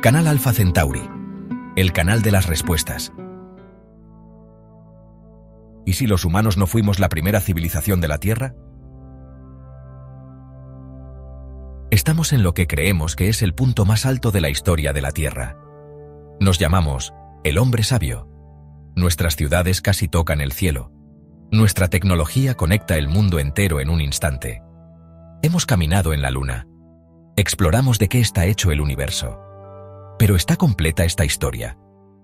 Canal Alpha Centauri, el canal de las respuestas. ¿Y si los humanos no fuimos la primera civilización de la Tierra? Estamos en lo que creemos que es el punto más alto de la historia de la Tierra. Nos llamamos el hombre sabio. Nuestras ciudades casi tocan el cielo. Nuestra tecnología conecta el mundo entero en un instante. Hemos caminado en la Luna. Exploramos de qué está hecho el universo. Pero ¿está completa esta historia?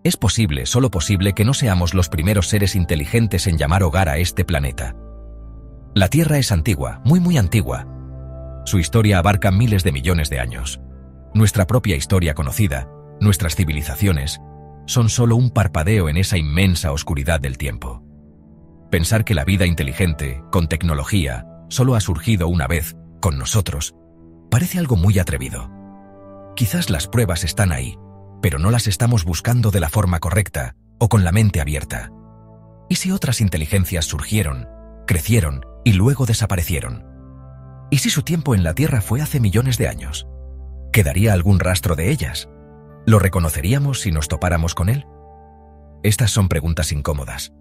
Es posible, solo posible, que no seamos los primeros seres inteligentes en llamar hogar a este planeta. La Tierra es antigua, muy antigua. Su historia abarca miles de millones de años. Nuestra propia historia conocida, nuestras civilizaciones, son solo un parpadeo en esa inmensa oscuridad del tiempo. Pensar que la vida inteligente, con tecnología, solo ha surgido una vez, con nosotros, parece algo muy atrevido. Quizás las pruebas están ahí, pero no las estamos buscando de la forma correcta o con la mente abierta. ¿Y si otras inteligencias surgieron, crecieron y luego desaparecieron? ¿Y si su tiempo en la Tierra fue hace millones de años? ¿Quedaría algún rastro de ellas? ¿Lo reconoceríamos si nos topáramos con él? Estas son preguntas incómodas.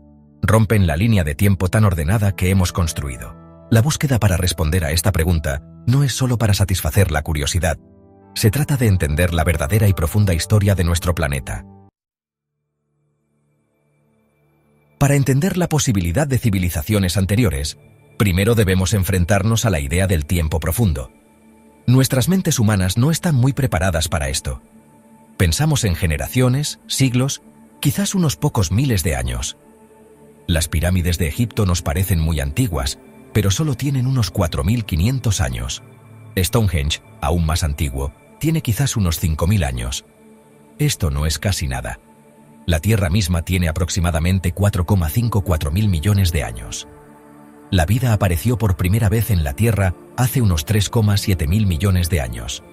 Rompen la línea de tiempo tan ordenada que hemos construido. La búsqueda para responder a esta pregunta no es solo para satisfacer la curiosidad. Se trata de entender la verdadera y profunda historia de nuestro planeta. Para entender la posibilidad de civilizaciones anteriores, primero debemos enfrentarnos a la idea del tiempo profundo. Nuestras mentes humanas no están muy preparadas para esto. Pensamos en generaciones, siglos, quizás unos pocos miles de años. Las pirámides de Egipto nos parecen muy antiguas, pero solo tienen unos 4.500 años. Stonehenge, aún más antiguo, tiene quizás unos 5.000 años. Esto no es casi nada. La Tierra misma tiene aproximadamente 4,54 millones de años. La vida apareció por primera vez en la Tierra hace unos 3,7 millones de años.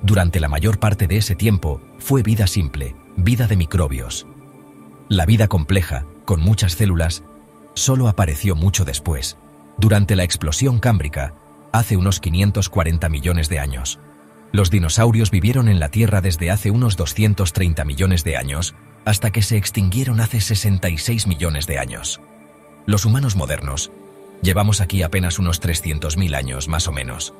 Durante la mayor parte de ese tiempo fue vida simple, vida de microbios. La vida compleja, con muchas células, solo apareció mucho después, durante la explosión cámbrica, hace unos 540 millones de años. Los dinosaurios vivieron en la Tierra desde hace unos 230 millones de años, hasta que se extinguieron hace 66 millones de años. Los humanos modernos llevamos aquí apenas unos 300.000 años más o menos.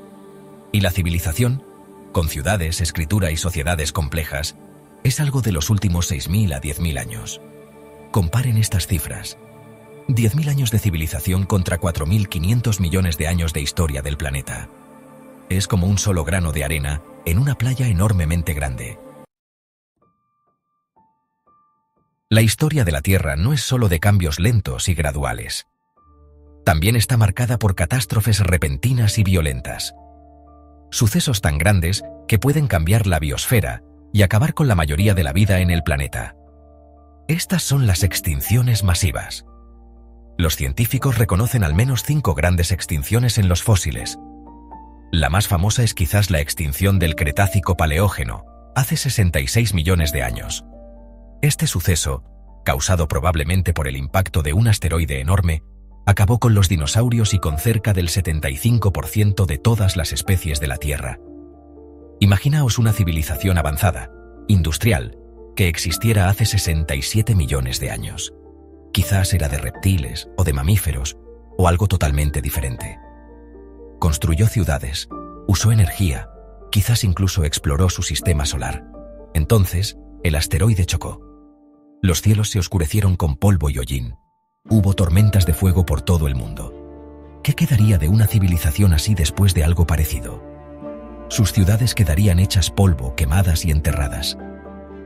Y la civilización, con ciudades, escritura y sociedades complejas, es algo de los últimos 6.000 a 10.000 años. Comparen estas cifras. 10.000 años de civilización contra 4.500 millones de años de historia del planeta. Es como un solo grano de arena en una playa enormemente grande. La historia de la Tierra no es solo de cambios lentos y graduales. También está marcada por catástrofes repentinas y violentas. Sucesos tan grandes que pueden cambiar la biosfera y acabar con la mayoría de la vida en el planeta. Estas son las extinciones masivas. Los científicos reconocen al menos 5 grandes extinciones en los fósiles. La más famosa es quizás la extinción del Cretácico-Paleógeno, hace 66 millones de años. Este suceso, causado probablemente por el impacto de un asteroide enorme, acabó con los dinosaurios y con cerca del 75% de todas las especies de la Tierra. Imaginaos una civilización avanzada, industrial, que existiera hace 67 millones de años. Quizás era de reptiles o de mamíferos, o algo totalmente diferente. Construyó ciudades, usó energía, quizás incluso exploró su sistema solar. Entonces, el asteroide chocó. Los cielos se oscurecieron con polvo y hollín. Hubo tormentas de fuego por todo el mundo. ¿Qué quedaría de una civilización así después de algo parecido? Sus ciudades quedarían hechas polvo, quemadas y enterradas.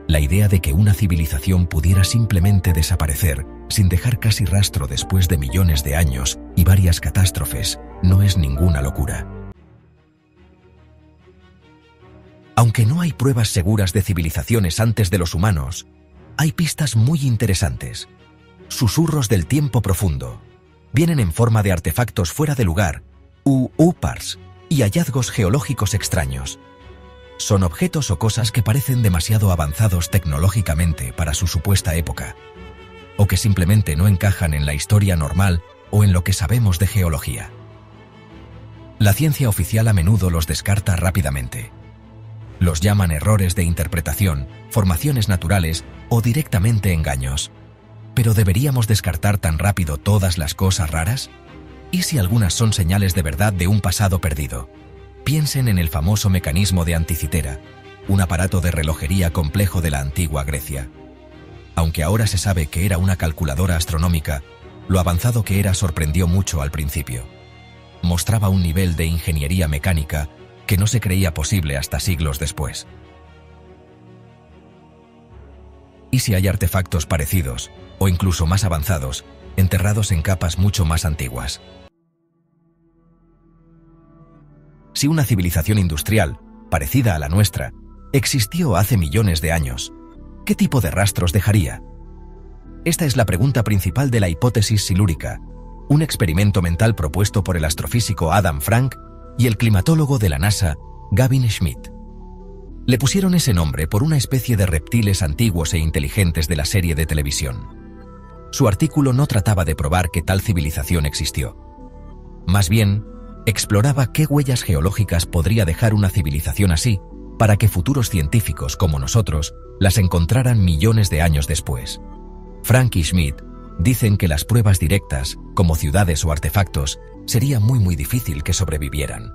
La idea de que una civilización pudiera simplemente desaparecer sin dejar casi rastro después de millones de años y varias catástrofes no es ninguna locura. Aunque no hay pruebas seguras de civilizaciones antes de los humanos, hay pistas muy interesantes. Susurros del tiempo profundo. Vienen en forma de artefactos fuera de lugar, UPARs, y hallazgos geológicos extraños. Son objetos o cosas que parecen demasiado avanzados tecnológicamente para su supuesta época, o que simplemente no encajan en la historia normal o en lo que sabemos de geología. La ciencia oficial a menudo los descarta rápidamente. Los llaman errores de interpretación, formaciones naturales o directamente engaños. ¿Pero deberíamos descartar tan rápido todas las cosas raras? ¿Y si algunas son señales de verdad de un pasado perdido? Piensen en el famoso mecanismo de Anticitera, un aparato de relojería complejo de la antigua Grecia. Aunque ahora se sabe que era una calculadora astronómica, lo avanzado que era sorprendió mucho al principio. Mostraba un nivel de ingeniería mecánica que no se creía posible hasta siglos después. ¿Y si hay artefactos parecidos, o incluso más avanzados, enterrados en capas mucho más antiguas? Si una civilización industrial, parecida a la nuestra, existió hace millones de años, ¿qué tipo de rastros dejaría? Esta es la pregunta principal de la hipótesis silúrica, un experimento mental propuesto por el astrofísico Adam Frank y el climatólogo de la NASA, Gavin Schmidt. Le pusieron ese nombre por una especie de reptiles antiguos e inteligentes de la serie de televisión. Su artículo no trataba de probar que tal civilización existió. Más bien, exploraba qué huellas geológicas podría dejar una civilización así para que futuros científicos como nosotros las encontraran millones de años después. Frank y Schmidt dicen que las pruebas directas, como ciudades o artefactos, sería muy difícil que sobrevivieran.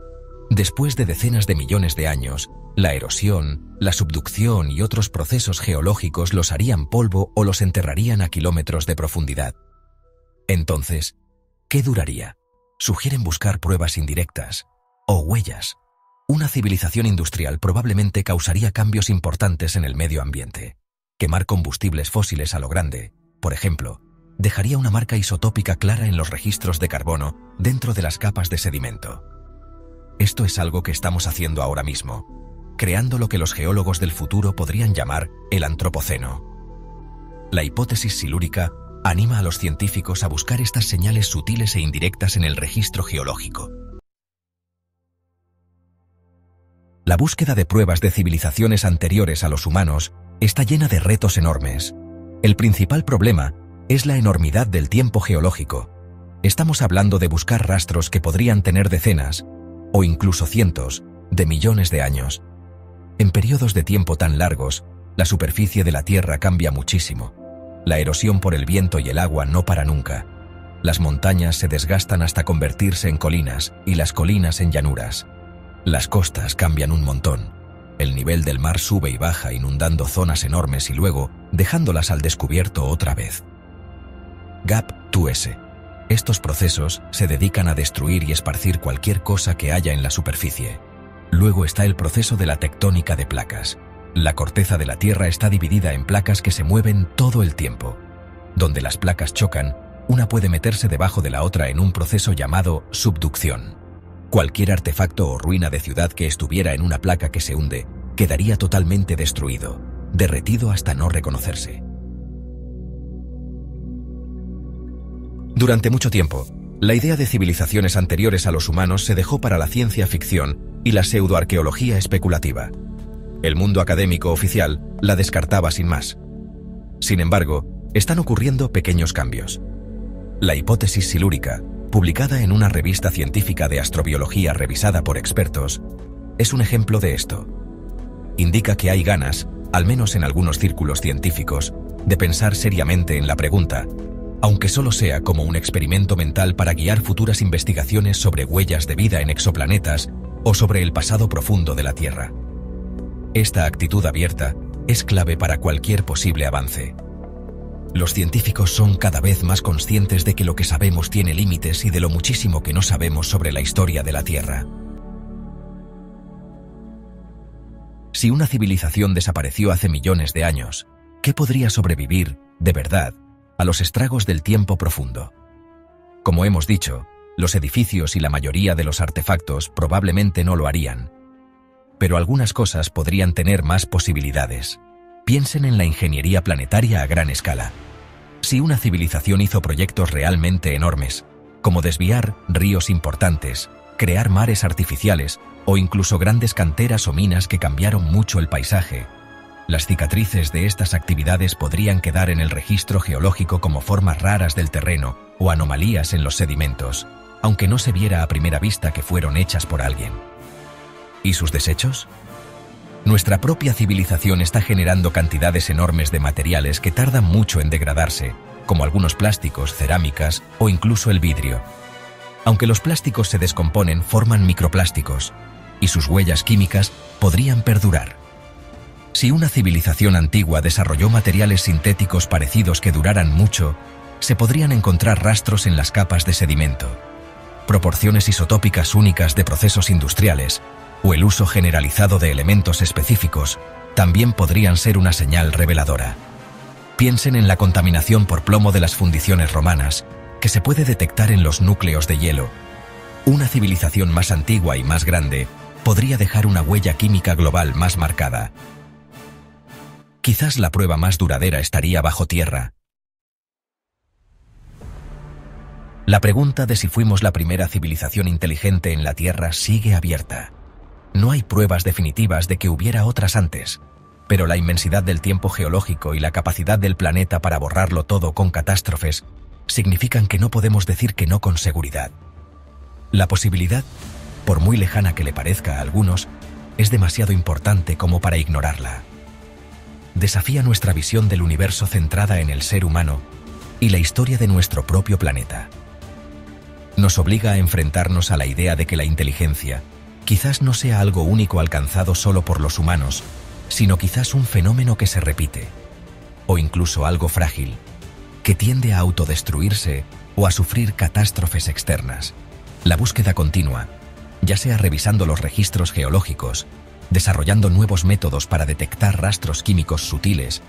Después de decenas de millones de años, la erosión, la subducción y otros procesos geológicos los harían polvo o los enterrarían a kilómetros de profundidad. Entonces, ¿qué duraría? Sugieren buscar pruebas indirectas o huellas. Una civilización industrial probablemente causaría cambios importantes en el medio ambiente. Quemar combustibles fósiles a lo grande, por ejemplo, dejaría una marca isotópica clara en los registros de carbono dentro de las capas de sedimento. Esto es algo que estamos haciendo ahora mismo, creando lo que los geólogos del futuro podrían llamar el antropoceno. La hipótesis silúrica anima a los científicos a buscar estas señales sutiles e indirectas en el registro geológico. La búsqueda de pruebas de civilizaciones anteriores a los humanos está llena de retos enormes. El principal problema es la enormidad del tiempo geológico. Estamos hablando de buscar rastros que podrían tener decenas, o incluso cientos, de millones de años. En periodos de tiempo tan largos, la superficie de la Tierra cambia muchísimo. La erosión por el viento y el agua no para nunca. Las montañas se desgastan hasta convertirse en colinas y las colinas en llanuras. Las costas cambian un montón. El nivel del mar sube y baja inundando zonas enormes y luego dejándolas al descubierto otra vez. GAP-2S. Estos procesos se dedican a destruir y esparcir cualquier cosa que haya en la superficie. Luego está el proceso de la tectónica de placas. La corteza de la Tierra está dividida en placas que se mueven todo el tiempo. Donde las placas chocan, una puede meterse debajo de la otra en un proceso llamado subducción. Cualquier artefacto o ruina de ciudad que estuviera en una placa que se hunde quedaría totalmente destruido, derretido hasta no reconocerse. Durante mucho tiempo, la idea de civilizaciones anteriores a los humanos se dejó para la ciencia ficción y la pseudoarqueología especulativa. El mundo académico oficial la descartaba sin más. Sin embargo, están ocurriendo pequeños cambios. La hipótesis silúrica, publicada en una revista científica de astrobiología revisada por expertos, es un ejemplo de esto. Indica que hay ganas, al menos en algunos círculos científicos, de pensar seriamente en la pregunta, aunque solo sea como un experimento mental para guiar futuras investigaciones sobre huellas de vida en exoplanetas o sobre el pasado profundo de la Tierra. Esta actitud abierta es clave para cualquier posible avance. Los científicos son cada vez más conscientes de que lo que sabemos tiene límites y de lo muchísimo que no sabemos sobre la historia de la Tierra. Si una civilización desapareció hace millones de años, ¿qué podría sobrevivir, de verdad, a los estragos del tiempo profundo? Como hemos dicho, los edificios y la mayoría de los artefactos probablemente no lo harían. Pero algunas cosas podrían tener más posibilidades. Piensen en la ingeniería planetaria a gran escala. Si una civilización hizo proyectos realmente enormes, como desviar ríos importantes, crear mares artificiales o incluso grandes canteras o minas que cambiaron mucho el paisaje, las cicatrices de estas actividades podrían quedar en el registro geológico como formas raras del terreno o anomalías en los sedimentos, aunque no se viera a primera vista que fueron hechas por alguien. ¿Y sus desechos? Nuestra propia civilización está generando cantidades enormes de materiales que tardan mucho en degradarse, como algunos plásticos, cerámicas o incluso el vidrio. Aunque los plásticos se descomponen, forman microplásticos, y sus huellas químicas podrían perdurar. Si una civilización antigua desarrolló materiales sintéticos parecidos que duraran mucho, se podrían encontrar rastros en las capas de sedimento, proporciones isotópicas únicas de procesos industriales o el uso generalizado de elementos específicos también podrían ser una señal reveladora. Piensen en la contaminación por plomo de las fundiciones romanas, que se puede detectar en los núcleos de hielo. Una civilización más antigua y más grande podría dejar una huella química global más marcada. Quizás la prueba más duradera estaría bajo tierra. La pregunta de si fuimos la primera civilización inteligente en la Tierra sigue abierta. No hay pruebas definitivas de que hubiera otras antes, pero la inmensidad del tiempo geológico y la capacidad del planeta para borrarlo todo con catástrofes significan que no podemos decir que no con seguridad. La posibilidad, por muy lejana que le parezca a algunos, es demasiado importante como para ignorarla. Desafía nuestra visión del universo centrada en el ser humano y la historia de nuestro propio planeta. Nos obliga a enfrentarnos a la idea de que la inteligencia quizás no sea algo único alcanzado solo por los humanos, sino quizás un fenómeno que se repite, o incluso algo frágil, que tiende a autodestruirse o a sufrir catástrofes externas. La búsqueda continua, ya sea revisando los registros geológicos, desarrollando nuevos métodos para detectar rastros químicos sutiles,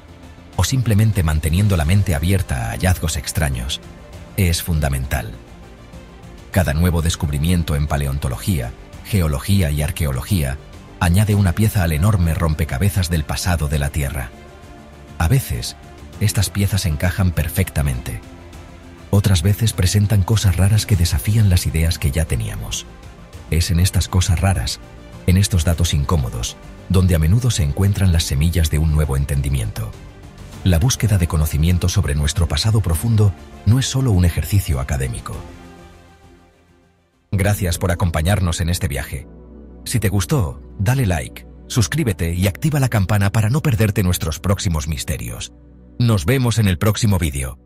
o simplemente manteniendo la mente abierta a hallazgos extraños, es fundamental. Cada nuevo descubrimiento en paleontología, geología y arqueología añade una pieza al enorme rompecabezas del pasado de la Tierra. A veces, estas piezas encajan perfectamente. Otras veces presentan cosas raras que desafían las ideas que ya teníamos. Es en estas cosas raras, en estos datos incómodos, donde a menudo se encuentran las semillas de un nuevo entendimiento. La búsqueda de conocimiento sobre nuestro pasado profundo no es solo un ejercicio académico. Gracias por acompañarnos en este viaje. Si te gustó, dale like, suscríbete y activa la campana para no perderte nuestros próximos misterios. Nos vemos en el próximo vídeo.